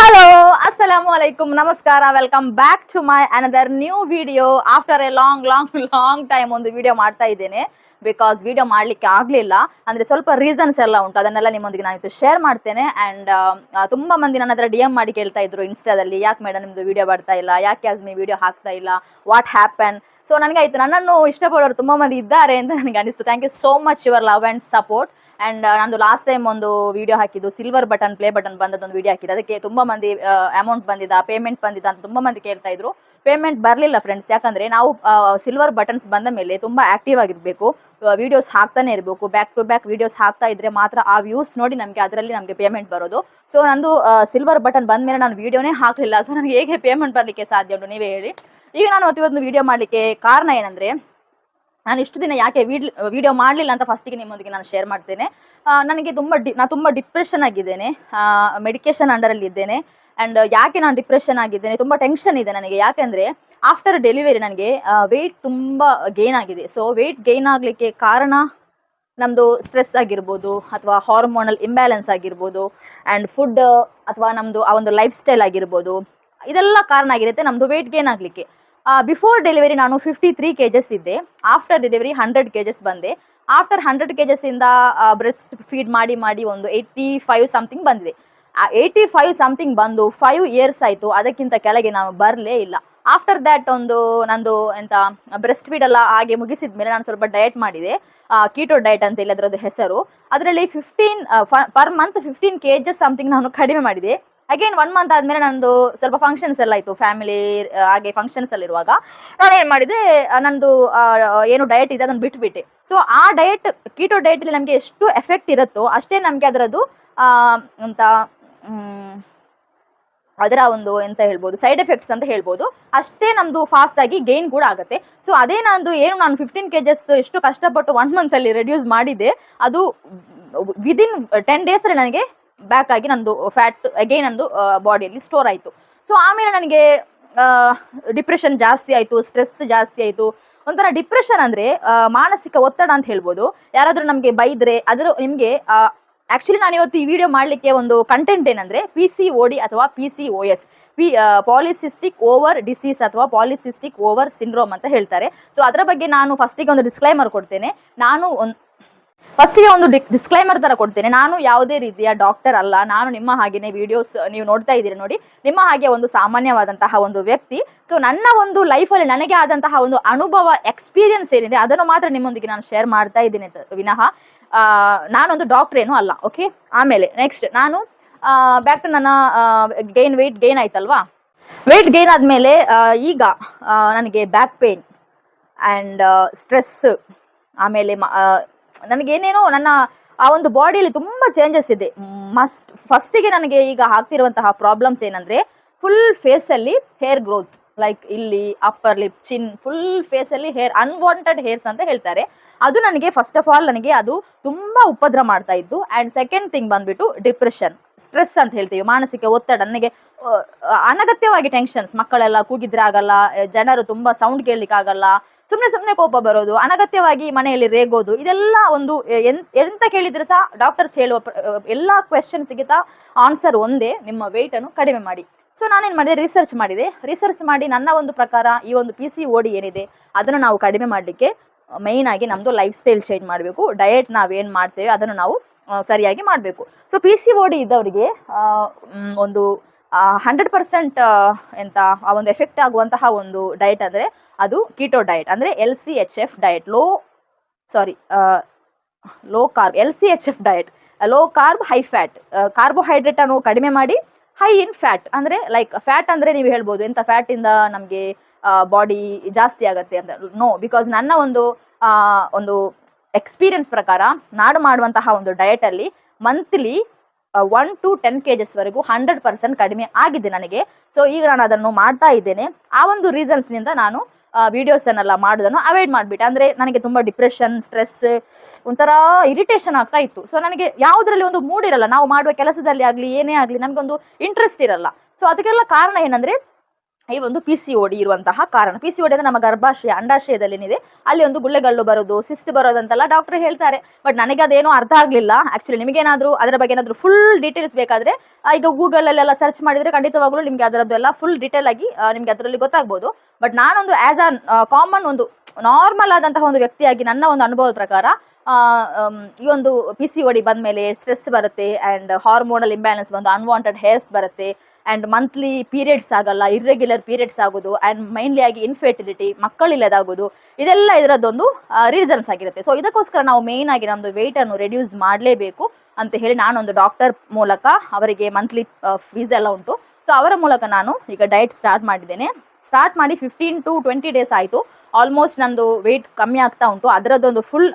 Hello, Assalamu alaikum, Namaskara, welcome back to my another new video. After a long time ಒಂದು video ಮಾಡ್ತಾ ಇದ್ದೇನೆ because video ಮಾಡ್ಲಿಕ್ಕೆ ಆಗ್ಲಿಲ್ಲ ಅಂದ್ರೆ ಸ್ವಲ್ಪ ರೀಸನ್ಸ್ ಎಲ್ಲ ಉಂಟು, ಅದನ್ನೆಲ್ಲ ನಿಮ್ಮೊಂದಿಗೆ ನಾನು ಶೇರ್ ಮಾಡ್ತೇನೆ. ಅಂಡ್ ತುಂಬಾ ಮಂದಿ ನನ್ನ ಹತ್ರ DM ಮಾಡಿ ಕೇಳ್ತಾ ಇದ್ರು ಇನ್ಸ್ಟಾದಲ್ಲಿ, ಯಾಕೆ ಮೇಡಮ್ ನಿಮ್ದು ವಿಡಿಯೋ ಬರ್ತಾ ಇಲ್ಲ, ಯಾಕೆ ಯಾಸ್ಮಿ ವಿಡಿಯೋ ಹಾಕ್ತಾ ಇಲ್ಲ, ವಾಟ್ ಹ್ಯಾಪನ್. ಸೊ ನನಗೆ ಆಯ್ತು, ನನ್ನನ್ನು ಇಷ್ಟಪಡೋರು ತುಂಬಾ ಮಂದಿ ಇದ್ದಾರೆ ಅಂತ ನನಗೆ ಅನಿಸ್ತು. Thank you so much your love and support. And ನಂದು ಲಾಸ್ಟ್ ಟೈಮ್ ಒಂದು ವಿಡಿಯೋ ಹಾಕಿದ್ದು ಸಿಲ್ವರ್ ಬಟನ್ ಪ್ಲೇ ಬಟನ್ ಬಂದದೊಂದು ವಿಡಿಯೋ ಹಾಕಿದ್ದು, ಅದಕ್ಕೆ ತುಂಬಾ ಮಂದಿ ಅಮೌಂಟ್ ಬಂದಿದ್ದ, ಪೇಮೆಂಟ್ ಬಂದಿದ್ದ ಅಂತ ತುಂಬಾ ಮಂದಿ ಕೇಳ್ತಾ ಇದ್ರು. ಪೇಮೆಂಟ್ ಬರಲಿಲ್ಲ ಫ್ರೆಂಡ್ಸ್, ಯಾಕಂದ್ರೆ ನಾವು ಸಿಲ್ವರ್ ಬಟನ್ಸ್ ಬಂದ ಮೇಲೆ ತುಂಬಾ ಆಕ್ಟಿವ್ ಆಗಿರ್ಬೇಕು, ವಿಡಿಯೋಸ್ ಹಾಕ್ತಾನೆ ಇರಬೇಕು, ಬ್ಯಾಕ್ ಟು ಬ್ಯಾಕ್ ವಿಡಿಯೋಸ್ ಹಾಕ್ತಾ ಇದ್ರೆ ಮಾತ್ರ ಆ ವ್ಯೂಸ್ ನೋಡಿ ಅದರಲ್ಲಿ ನಮಗೆ ಪೇಮೆಂಟ್ ಬರೋದು. ಸೊ ನಂದು ಸಿಲ್ವರ್ ಬಟನ್ ಬಂದ ಮೇಲೆ ನಾನು ವಿಡಿಯೋನೇ ಹಾಕಲಿಲ್ಲ. ಸೊ ನನಗೆ ಹೇಗೆ ಪೇಮೆಂಟ್ ಬರಲಿಕ್ಕೆ ಸಾಧ್ಯ ಉಂಟು ನೀವೇ ಹೇಳಿ. ಈಗ ನಾನು ಇವತ್ತು ವಿಡಿಯೋ ಮಾಡಲಿಕ್ಕೆ ಕಾರಣ ಏನಂದ್ರೆ, ನಾನು ಇಷ್ಟು ದಿನ ಯಾಕೆ ವಿಡಿಯೋ ಮಾಡಲಿಲ್ಲ ಅಂತ ಫಸ್ಟಿಗೆ ನಿಮ್ಮೊಂದಿಗೆ ನಾನು ಶೇರ್ ಮಾಡ್ತೇನೆ. ನನಗೆ ನಾನು ತುಂಬ ಡಿಪ್ರೆಷನ್ ಆಗಿದ್ದೇನೆ, ಮೆಡಿಕೇಶನ್ ಅಂಡರಲ್ಲಿ ಇದ್ದೇನೆ. ಆ್ಯಂಡ್ ಯಾಕೆ ನಾನು ಡಿಪ್ರೆಷನ್ ಆಗಿದ್ದೇನೆ, ತುಂಬ ಟೆನ್ಷನ್ ಇದೆ ನನಗೆ. ಯಾಕೆಂದರೆ ಆಫ್ಟರ್ ಡೆಲಿವರಿ ನನಗೆ ವೆಯ್ಟ್ ತುಂಬ ಗೇನ್ ಆಗಿದೆ. ಸೊ ವೆಯ್ಟ್ ಗೇನ್ ಆಗಲಿಕ್ಕೆ ಕಾರಣ ನಮ್ಮದು ಸ್ಟ್ರೆಸ್ ಆಗಿರ್ಬೋದು, ಅಥವಾ ಹಾರ್ಮೋನಲ್ ಇಂಬ್ಯಾಲೆನ್ಸ್ ಆಗಿರ್ಬೋದು, ಆ್ಯಂಡ್ ಫುಡ್ ಅಥವಾ ನಮ್ಮದು ಆ ಒಂದು ಲೈಫ್ ಸ್ಟೈಲ್ ಆಗಿರ್ಬೋದು, ಇದೆಲ್ಲ ಕಾರಣ ಆಗಿರುತ್ತೆ ನಮ್ಮದು ವೆಯ್ಟ್ ಗೇನ್ ಆಗಲಿಕ್ಕೆ. ಬಿಫೋರ್ ಡೆಲಿವರಿ ನಾನು 53 kgs ಇದ್ದೆ. ಆಫ್ಟರ್ ಡೆಲಿವರಿ 100 kgs ಬಂದೆ. ಆಫ್ಟರ್ 100 kgs ಇಂದ ಬ್ರೆಸ್ಟ್ ಫೀಡ್ ಮಾಡಿ ಒಂದು 85 ಸಮಥಿಂಗ್ ಬಂದಿದೆ. 85 ಸಮಥಿಂಗ್ ಬಂದು 5 years ಆಯಿತು, ಅದಕ್ಕಿಂತ ಕೆಳಗೆ ನಾನು ಬರಲೇ ಇಲ್ಲ. ಆಫ್ಟರ್ ದ್ಯಾಟ್ ನಂದು ಎಂತ ಬ್ರೆಸ್ಟ್ ಫೀಡ್ ಎಲ್ಲ ಹಾಗೆ ಮುಗಿಸಿದ ಮೇಲೆ ನಾನು ಸ್ವಲ್ಪ ಡಯಟ್ ಮಾಡಿದೆ, ಕೀಟೋ ಡಯಟ್ ಅಂತ ಹೇಳಿ ಅದರದ್ದು ಹೆಸರು. ಅದರಲ್ಲಿ ಪರ್ ಮಂತ್ 15 kgs ಸಮಥಿಂಗ್ ನಾನು ಕಡಿಮೆ ಮಾಡಿದೆ. ಅಗೇನ್ 1 month ಆದಮೇಲೆ ನಂದು ಸ್ವಲ್ಪ ಫಂಕ್ಷನ್ಸ್ ಎಲ್ಲ ಆಯಿತು, ಫ್ಯಾಮಿಲಿ ಹಾಗೆ ಫಂಕ್ಷನ್ಸ್ ಅಲ್ಲಿ ಇರುವಾಗ ನಾನು ಏನು ಮಾಡಿದೆ, ನಂದು ಏನು ಡಯಟ್ ಇದೆ ಅದನ್ನು ಬಿಟ್ಬಿಟ್ಟೆ. ಸೊ ಆ ಡಯಟ್, ಕೀಟೋ ಡಯಟಲ್ಲಿ ನಮಗೆ ಎಷ್ಟು ಎಫೆಕ್ಟ್ ಇರುತ್ತೋ ಅಷ್ಟೇ ನಮಗೆ ಅದರದ್ದು ಅಂತ ಅದರ ಒಂದು ಎಂತ ಹೇಳ್ಬೋದು, ಸೈಡ್ ಎಫೆಕ್ಟ್ಸ್ ಅಂತ ಹೇಳ್ಬೋದು, ಅಷ್ಟೇ ನಮ್ಮದು ಫಾಸ್ಟ್ ಆಗಿ ಗೇನ್ ಕೂಡ ಆಗುತ್ತೆ. ಸೊ ಅದೇ ನಾನು 15 kgs ಎಷ್ಟು ಕಷ್ಟಪಟ್ಟು 1 month ಅಲ್ಲಿ ರೆಡ್ಯೂಸ್ ಮಾಡಿದೆ, ಅದು ವಿದಿನ್ 10 days ಅಲ್ಲಿ ನನಗೆ ಬ್ಯಾಕ್ ಆಗಿ ನಂದು ಫ್ಯಾಟ್ ಅಗೇನ್ ನಂದು ಬಾಡಿಯಲ್ಲಿ ಸ್ಟೋರ್ ಆಯಿತು. ಸೊ ಆಮೇಲೆ ನನಗೆ ಡಿಪ್ರೆಷನ್ ಜಾಸ್ತಿ ಆಯಿತು, ಸ್ಟ್ರೆಸ್ ಜಾಸ್ತಿ ಆಯಿತು. ಒಂಥರ ಡಿಪ್ರೆಷನ್ ಅಂದರೆ ಮಾನಸಿಕ ಒತ್ತಡ ಅಂತ ಹೇಳ್ಬೋದು. ಯಾರಾದರೂ ನಮಗೆ ಬೈದರೆ ಅದರ ನಿಮಗೆ ಆ್ಯಕ್ಚುಲಿ ನಾನು ಇವತ್ತು ಈ ವಿಡಿಯೋ ಮಾಡಲಿಕ್ಕೆ ಒಂದು ಕಂಟೆಂಟ್ ಏನಂದರೆ PCOD ಅಥವಾ PCOS, ಪಾಲಿಸಿಸ್ಟಿಕ್ ಓವರ್ ಡಿಸೀಸ್ ಅಥವಾ ಪಾಲಿಸಿಸ್ಟಿಕ್ ಓವರ್ ಸಿಂಡ್ರೋಮ್ ಅಂತ ಹೇಳ್ತಾರೆ. ಸೊ ಅದರ ಬಗ್ಗೆ ನಾನು ಫಸ್ಟಿಗೆ ಒಂದು ಡಿಸ್ಕ್ಲೈಮರ್ ಕೊಡ್ತೇನೆ. ಫಸ್ಟಿಗೆ ಒಂದು ಡಿಸ್ಕ್ಲೈಮರ್ ಥರ ಕೊಡ್ತೇನೆ. ನಾನು ಯಾವುದೇ ರೀತಿಯ ಡಾಕ್ಟರ್ ಅಲ್ಲ, ನಾನು ನಿಮ್ಮ ಹಾಗೆಯೇ ವಿಡಿಯೋಸ್ ನೀವು ನೋಡ್ತಾ ಇದ್ದೀರಿ ನೋಡಿ, ನಿಮ್ಮ ಹಾಗೆ ಒಂದು ಸಾಮಾನ್ಯವಾದಂತಹ ಒಂದು ವ್ಯಕ್ತಿ. ಸೊ ನನ್ನ ಒಂದು ಲೈಫಲ್ಲಿ ನನಗೆ ಆದಂತಹ ಒಂದು ಅನುಭವ, ಎಕ್ಸ್ಪೀರಿಯನ್ಸ್ ಏನಿದೆ ಅದನ್ನು ಮಾತ್ರ ನಿಮ್ಮೊಂದಿಗೆ ನಾನು ಶೇರ್ ಮಾಡ್ತಾ ಇದ್ದೀನಿ ವಿನಃ ನಾನೊಂದು ಡಾಕ್ಟರ್ ಏನೂ ಅಲ್ಲ. ಓಕೆ, ಆಮೇಲೆ ನೆಕ್ಸ್ಟ್ ನಾನು ಬ್ಯಾಕ್ ಟು ನನ್ನ ವೆಯ್ಟ್ ಗೇನ್ ಆಯ್ತಲ್ವಾ. ವೆಯ್ಟ್ ಗೇನ್ ಆದಮೇಲೆ ಈಗ ನನಗೆ ಬ್ಯಾಕ್ ಪೇನ್ ಆ್ಯಂಡ್ ಸ್ಟ್ರೆಸ್, ಆಮೇಲೆ ನನಗೇನೇನೋ ನನ್ನ ಆ ಒಂದು ಬಾಡಿಯಲ್ಲಿ ತುಂಬ ಚೇಂಜಸ್ ಇದೆ. ಫಸ್ಟಿಗೆ ನನಗೆ ಈಗ ಆಗ್ತಿರುವಂತಹ ಪ್ರಾಬ್ಲಮ್ಸ್ ಏನಂದರೆ, ಫುಲ್ ಫೇಸಲ್ಲಿ ಹೇರ್ ಗ್ರೋತ್, ಲೈಕ್ ಇಲ್ಲಿ ಅಪ್ಪರ್ ಲಿಪ್, ಚಿನ್, ಫುಲ್ ಫೇಸಲ್ಲಿ ಹೇರ್, ಅನ್ವಾಂಟೆಡ್ ಹೇರ್ಸ್ ಅಂತ ಹೇಳ್ತಾರೆ. ಅದು ನನಗೆ ಫಸ್ಟ್ ಆಫ್ ಆಲ್ ನನಗೆ ಅದು ತುಂಬ ಉಪದ್ರ ಮಾಡ್ತಾ ಇತ್ತು. ಆ್ಯಂಡ್ ಸೆಕೆಂಡ್ ಥಿಂಗ್ ಬಂದುಬಿಟ್ಟು ಡಿಪ್ರೆಷನ್, ಸ್ಟ್ರೆಸ್ ಅಂತ ಹೇಳ್ತೀವಿ, ಮಾನಸಿಕ ಒತ್ತಡ. ನನಗೆ ಅನಗತ್ಯವಾಗಿ ಟೆನ್ಷನ್ಸ್, ಮಕ್ಕಳೆಲ್ಲ ಕೂಗಿದ್ರೆ ಆಗಲ್ಲ, ಜನರು ತುಂಬ ಸೌಂಡ್ ಕೇಳಲಿಕ್ಕೆ ಆಗಲ್ಲ, ಸುಮ್ಮನೆ ಕೋಪ ಬರೋದು, ಅನಗತ್ಯವಾಗಿ ಮನೆಯಲ್ಲಿ ರೇಗೋದು, ಇದೆಲ್ಲ ಒಂದು ಎಂತ ಕೇಳಿದ್ರೆ ಸಹ ಡಾಕ್ಟರ್ಸ್ ಹೇಳುವ ಎಲ್ಲ ಕ್ವೆಶನ್ಸ್ಗೆ ಆನ್ಸರ್ ಒಂದೇ, ನಿಮ್ಮ ವೆಯ್ಟನ್ನು ಕಡಿಮೆ ಮಾಡಿ. ಸೊ ನಾನೇನು ಮಾಡಿದೆ, ರಿಸರ್ಚ್ ಮಾಡಿ ನನ್ನ ಒಂದು ಪ್ರಕಾರ ಈ ಒಂದು PCOD ಏನಿದೆ ಅದನ್ನು ನಾವು ಕಡಿಮೆ ಮಾಡಲಿಕ್ಕೆ ಮೇಯ್ನ್ ಆಗಿ ನಮ್ಮದು ಲೈಫ್ ಸ್ಟೈಲ್ ಚೇಂಜ್ ಮಾಡಬೇಕು. ಡಯಟ್ ನಾವೇನು ಮಾಡ್ತೇವೆ ಅದನ್ನು ನಾವು ಸರಿಯಾಗಿ ಮಾಡಬೇಕು. ಸೊ PCOD ಇದ್ದವರಿಗೆ ಒಂದು 100% ಎಂತ ಆ ಒಂದು ಎಫೆಕ್ಟ್ ಆಗುವಂತಹ ಒಂದು ಡಯಟ್ ಅಂದರೆ ಅದು ಕೀಟೋ ಡಯಟ್, ಅಂದರೆ LCHF diet, low carb, LCHF diet, low carb high fat. ಕಾರ್ಬೋಹೈಡ್ರೇಟನ್ನು ಕಡಿಮೆ ಮಾಡಿ, ಹೈ ಇನ್ ಫ್ಯಾಟ್, ಅಂದರೆ ಲೈಕ್ ಫ್ಯಾಟ್ ಅಂದರೆ ನೀವು ಹೇಳ್ಬೋದು ಎಂಥ ಫ್ಯಾಟಿಂದ ನಮಗೆ ಬಾಡಿ ಜಾಸ್ತಿ ಆಗುತ್ತೆ ಅಂತ. ನೋ, ಬಿಕಾಸ್ ನನ್ನ ಒಂದು ಎಕ್ಸ್ಪೀರಿಯನ್ಸ್ ಪ್ರಕಾರ ನಾನು ಮಾಡುವಂತಹ ಒಂದು ಡಯಟಲ್ಲಿ ಮಂತ್ಲಿ 1 to 10 kgs ವರೆಗೂ 100% ಕಡಿಮೆ ಆಗಿದೆ ನನಗೆ. ಸೊ ಈಗ ನಾನು ಅದನ್ನು ಮಾಡ್ತಾ ಇದ್ದೇನೆ. ಆ ಒಂದು ರೀಸನ್ಸ್ನಿಂದ ನಾನು ವಿಡಿಯೋಸನ್ನೆಲ್ಲ ಮಾಡೋದನ್ನು ಅವಾಯ್ಡ್ ಮಾಡಿಬಿಟ್ಟೆ. ಅಂದರೆ ನನಗೆ ತುಂಬ ಡಿಪ್ರೆಷನ್, ಸ್ಟ್ರೆಸ್, ಒಂಥರ ಇರಿಟೇಷನ್ ಆಗ್ತಾ ಇತ್ತು. ಸೊ ನನಗೆ ಯಾವುದರಲ್ಲಿ ಒಂದು ಮೂಡ್ ಇರಲ್ಲ, ನಾವು ಮಾಡುವ ಕೆಲಸದಲ್ಲಿ ಆಗಲಿ ಏನೇ ಆಗಲಿ ನಮಗೊಂದು ಇಂಟ್ರೆಸ್ಟ್ ಇರಲ್ಲ. ಸೊ ಅದಕ್ಕೆಲ್ಲ ಕಾರಣ ಏನಂದರೆ ಈ ಒಂದು PCOD ಇರುವಂತಹ ಕಾರಣ. PCOD ಅಂದ್ರೆ ನಮ್ಮ ಗರ್ಭಾಶಯ ಅಂಡಾಶಯದಲ್ಲೇನಿದೆ ಅಲ್ಲಿ ಒಂದು ಗುಳ್ಳೆಗಲ್ಲು ಬರೋದು, ಸಿಸ್ಟ್ ಬರೋದಂತೆಲ್ಲ ಡಾಕ್ಟರ್ ಹೇಳ್ತಾರೆ. ಬಟ್ ನನಗೆ ಅದೇನೋ ಅರ್ಥ ಆಗಲಿಲ್ಲ. ಆಕ್ಚುಲಿ ನಿಮಗೇನಾದರೂ ಅದರ ಬಗ್ಗೆ ಏನಾದರೂ ಫುಲ್ ಡೀಟೇಲ್ಸ್ ಬೇಕಾದ್ರೆ ಈಗ ಗೂಗಲಲ್ಲೆಲ್ಲ ಸರ್ಚ್ ಮಾಡಿದ್ರೆ ಖಂಡಿತವಾಗ್ಲೂ ನಿಮಗೆ ಅದರದ್ದೆಲ್ಲ ಫುಲ್ ಡೀಟೇಲ್ ಆಗಿ ನಿಮಗೆ ಅದರಲ್ಲಿ ಗೊತ್ತಾಗ್ಬೋದು. ಬಟ್ ನಾನೊಂದು ಆಸ್ ಅ ಕಾಮನ್ ಒಂದು ನಾರ್ಮಲ್ ಆದಂತಹ ಒಂದು ವ್ಯಕ್ತಿಯಾಗಿ ನನ್ನ ಒಂದು ಅನುಭವದ ಪ್ರಕಾರ ಈ ಒಂದು PCOD ಬಂದಮೇಲೆ ಸ್ಟ್ರೆಸ್ ಬರುತ್ತೆ ಆ್ಯಂಡ್ ಹಾರ್ಮೋನಲ್ ಇಂಬ್ಯಾಲೆನ್ಸ್ ಬಂದು ಅನ್ವಾಂಟೆಡ್ ಹೇರ್ಸ್ ಬರುತ್ತೆ ಆ್ಯಂಡ್ ಮಂತ್ಲಿ ಪೀರಿಯಡ್ಸ್ ಆಗಲ್ಲ, ಇರ್ರೆಗ್ಯುಲರ್ ಪೀರಿಯಡ್ಸ್ ಆಗೋದು ಆ್ಯಂಡ್ ಮೈನ್ಲಿ ಆಗಿ ಇನ್ಫರ್ಟಿಲಿಟಿ, ಮಕ್ಕಳಿಲ್ಲದಾಗೋದು, ಇದೆಲ್ಲ ಇದರದ್ದೊಂದು ರೀಸನ್ಸ್ ಆಗಿರುತ್ತೆ. ಸೊ ಇದಕ್ಕೋಸ್ಕರ ನಾವು ಮೇಯ್ನ್ ಆಗಿ ನಮ್ಮದು ವೆಯ್ಟನ್ನು ರೆಡ್ಯೂಸ್ ಮಾಡಲೇಬೇಕು ಅಂತ ಹೇಳಿ ನಾನೊಂದು ಡಾಕ್ಟರ್ ಮೂಲಕ ಅವರಿಗೆ ಮಂತ್ಲಿ ಫೀಸ್ ಎಲ್ಲ ಉಂಟು. ಸೊ ಅವರ ಮೂಲಕ ನಾನು ಈಗ ಡಯಟ್ ಸ್ಟಾರ್ಟ್ ಮಾಡಿದ್ದೇನೆ. ಸ್ಟಾರ್ಟ್ ಮಾಡಿ 15 to 20 ಡೇಸ್ ಆಯಿತು. ಆಲ್ಮೋಸ್ಟ್ ನಂದು ವೆಯ್ಟ್ ಕಮ್ಮಿ ಆಗ್ತಾ ಉಂಟು. ಅದರದ್ದೊಂದು ಫುಲ್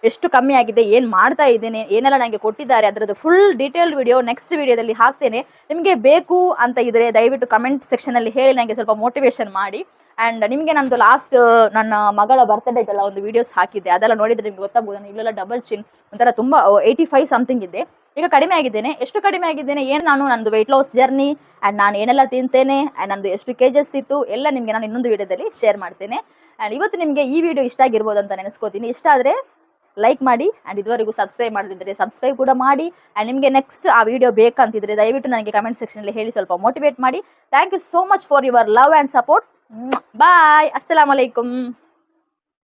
ಎಷ್ಟು ಕಮ್ಮಿ ಆಗಿದೆ, ಏನು ಮಾಡ್ತಾ ಇದ್ದೇನೆ, ಏನೆಲ್ಲ ನನಗೆ ಕೊಟ್ಟಿದ್ದಾರೆ ಅದರದ್ದು ಫುಲ್ ಡೀಟೇಲ್ಡ್ ವಿಡಿಯೋ ನೆಕ್ಸ್ಟ್ ವಿಡಿಯೋದಲ್ಲಿ ಹಾಕ್ತೇನೆ. ನಿಮಗೆ ಬೇಕು ಅಂತ ಇದ್ದರೆ ದಯವಿಟ್ಟು ಕಮೆಂಟ್ ಸೆಕ್ಷನಲ್ಲಿ ಹೇಳಿ ನನಗೆ ಸ್ವಲ್ಪ ಮೋಟಿವೇಶನ್ ಮಾಡಿ. ಆ್ಯಂಡ್ ನಿಮಗೆ ನಂದು ಲಾಸ್ಟ್ ನನ್ನ ಮಗಳ ಬರ್ತ್ಡೇಗೆಲ್ಲ ಒಂದು ವೀಡಿಯೋಸ್ ಹಾಕಿದ್ದೆ, ಅದೆಲ್ಲ ನೋಡಿದರೆ ನಿಮ್ಗೆ ಗೊತ್ತಾಗ್ಬೋದು. ನಾನು ಇಲ್ಲೆಲ್ಲ ಡಬಲ್ ಚಿನ್ ಒಂಥರ ತುಂಬ 85 ಸಮಥಿಂಗ್ ಇದ್ದೆ. ಈಗ ಕಡಿಮೆ ಆಗಿದ್ದೇನೆ. ಎಷ್ಟು ಕಡಿಮೆ ಆಗಿದ್ದೇನೆ, ಏನು ನಾನು ನಂದು ವೆಯ್ಟ್ ಲಾಸ್ ಜರ್ನಿ ಆ್ಯಂಡ್ ನಾನು ಏನೆಲ್ಲ ತಿಂತೇನೆ ಆ್ಯಂಡ್ ನಂದು ಎಷ್ಟು KGs ಇತ್ತು ಎಲ್ಲ ನಿಮಗೆ ನಾನು ಇನ್ನೊಂದು ವಿಡಿಯೋದಲ್ಲಿ ಶೇರ್ ಮಾಡ್ತೇನೆ. ಆ್ಯಂಡ್ ಇವತ್ತು ನಿಮಗೆ ಈ ವಿಡಿಯೋ ಇಷ್ಟ ಆಗಿರ್ಬೋದು ಅಂತ ನೆನೆಸ್ಕೋತೀನಿ. ಇಷ್ಟ ಆದರೆ ಲೈಕ್ ಮಾಡಿ ಆ್ಯಂಡ್ ಇದುವರೆಗೂ ಸಬ್ಸ್ಕ್ರೈಬ್ ಮಾಡದಿದ್ದರೆ ಸಬ್ಸ್ಕ್ರೈಬ್ ಕೂಡ ಮಾಡಿ. ಆ್ಯಂಡ್ ನಿಮಗೆ ನೆಕ್ಸ್ಟ್ ಆ ವಿಡಿಯೋ ಬೇಕಂತಿದ್ರೆ ದಯವಿಟ್ಟು ನನಗೆ ಕಮೆಂಟ್ ಸೆಕ್ಷನಲ್ಲಿ ಹೇಳಿ, ಸ್ವಲ್ಪ ಮೋಟಿವೇಟ್ ಮಾಡಿ. Thank you so much for your love and support. Bye. ಅಸ್ಸಲಾಮು ಅಲೈಕುಮ್.